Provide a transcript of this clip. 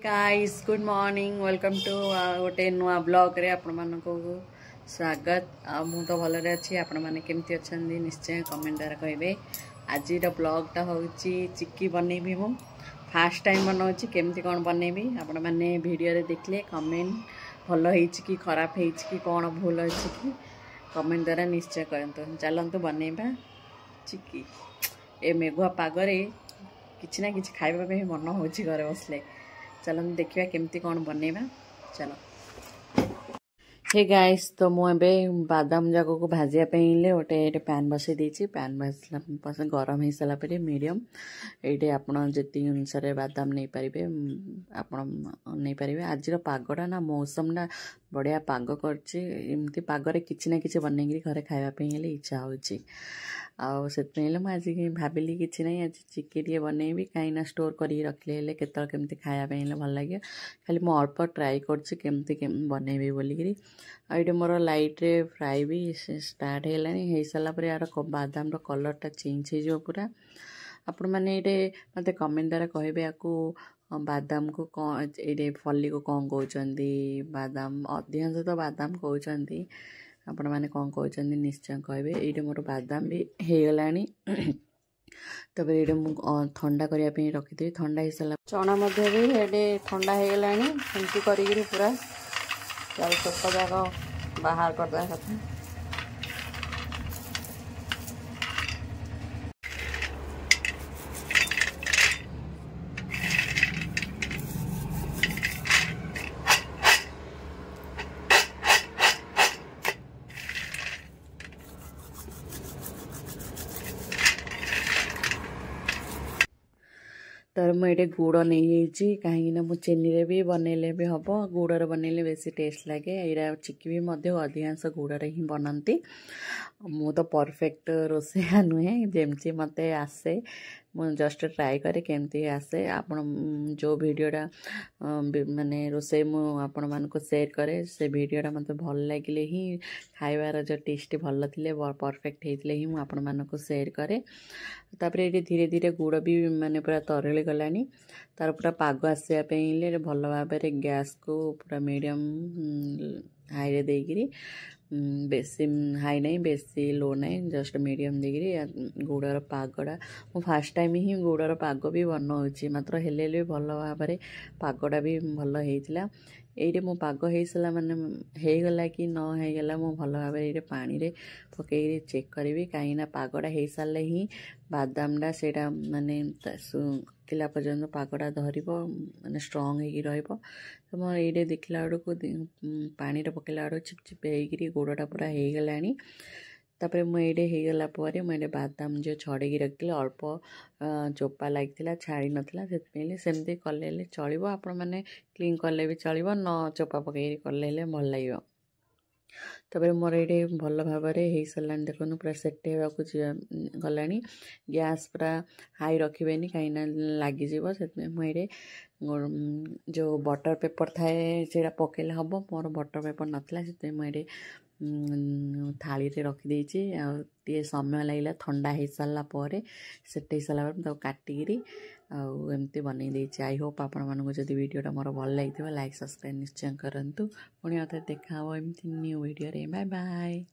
Guys good morning welcome to गोटे नुआ blog रे आपण मानको स्वागत मु तो भलरे अच्छी आपण माने केमती अछंदी निश्चय कमेंट द्वारा कहबे। आज ब्लॉगटा होची चिक्की बनैबी मु फास्ट टाइम बनाउची केमती कोन बनैबी आपण माने वीडियो रे देखले कमेंट भलो हेछि कि खराब हेछि कि कोन भूल अछि कि कमेंट द्वारा निश्चय करंतु। चलंतु बनैबा चिक्की। ए मेघुआ पागरे किछि ना किछि खाइबा पे मन होछि घरे बसले। चलो देखिए केमती कौन बनैबा। चलो हे गाइस तो मुझे बादाम जाक को भाजिया गोटे पैन बसई देती। पैन बस गरम हो सारा पर मीडियम ये आपड़ जी अनुसार बादाम नहीं पारे नहीं पारे। आज पागटा ना मौसम बढ़िया पाग करमती पागरे किसी ना कि बनई घरे खावाई इच्छा होची आले मुझे भाविली कि ना आज चिक्की बनैबी कहीं स्टोर कर रखले केमती खायापी भल लगे। खाली मु अल्प ट्राए करमती बनैबी बोलिकी ये मोर लाइट रे फ्राए भी स्टार्ट हो सारापर यार बादाम कलरटा चेंज हो पूरा। आपण मैंने ये मत कमेंट द्वारा कहे आपको बादाम को कौन ये फली को कौन कहते बादाम अधिकांश तो बादाम कहते आपण मैंने कौन कहते निश्चय कहे। ये मोर बादाम भी हो गलानी तब ये ठंडा करने रखी ठंडा हो सारा चना भी ये ठंडा हो गलानी एमती कर पूरा चोप जाक बाहर करदा कथा। तर मुझे गुड़ नहीं कहीं मु चीनी रे भी बनैले भी हम गुड़ बनैले बेसी टेस्ट लगे। यहाँ चिक्की भी अधिकांश गुड़ ही बनाती। मु तो परफेक्ट रोसैया नुहे जमती मत आसे मु जस्ट ट्राए करे केमती आसे। आपण जो वीडियोटा माने रोसे मु आपण मान को शेयर करे से वीडियोटा मत भल लगे ही खाइबार जो टेस्ट भल थिले परफेक्ट होते ही मु आपण मान को शेयर करे। तापर ये धीरे धीरे गुड़ भी माने पूरा तरली गलानी तार पूरा पाग आसापे भल भाव गैस को पूरा मीडियम हाई रे देकरी बेसी हाई नहीं बेसी लो नहीं जस्ट मीडियम देकरी गुड़र पागड़ा मु फास्ट टाइम ही गुड़र पाग भी बनाऊँगी मात्र हेले भी भल भाव पागड़ा भी भल होता। ये मो पाग हो सारा माने होगला कि न होगला मु भल भाव ये पानी रे पकई चेक करी कहीं पागड़ा हो सारे ही बादामटा से माने किला पर्यंत पागड़ा धर माने स्ट्रंग हो तो मोर ये देखला बेलू पानी पकड़ा बेलू चिपचिप होगी गुड़टा पूरा हो गलानी। तापर मुझे होगला मुझे बादाम जो छड़े रखी अल्प चोपा लगी छाड़ी नाला से सेमती कले चलो आपण मैंने क्लीन कले भी चलो न चोपा पकई कले भल लगे। तब मोर ये भल भाव हो सारा देखो पूरा सेट होगा गला गैस पूरा हाई रखे कहीं लगिज से मुझे जो बटर पेपर थाए से पकेले हम मोर बटर पेपर नाला से मुझे थाली रे रखी टे समय लगे ठंडा हो सारापर सेट हो सारापर काटिकी एमती बनई देती। आई होप आपण मानक जदि वीडियोटा मोर भल लगी लाइक सब्सक्राइब निश्चय करूँ। पुणी अथे देखा एमती न्यू वीडियो रे बाय बाय।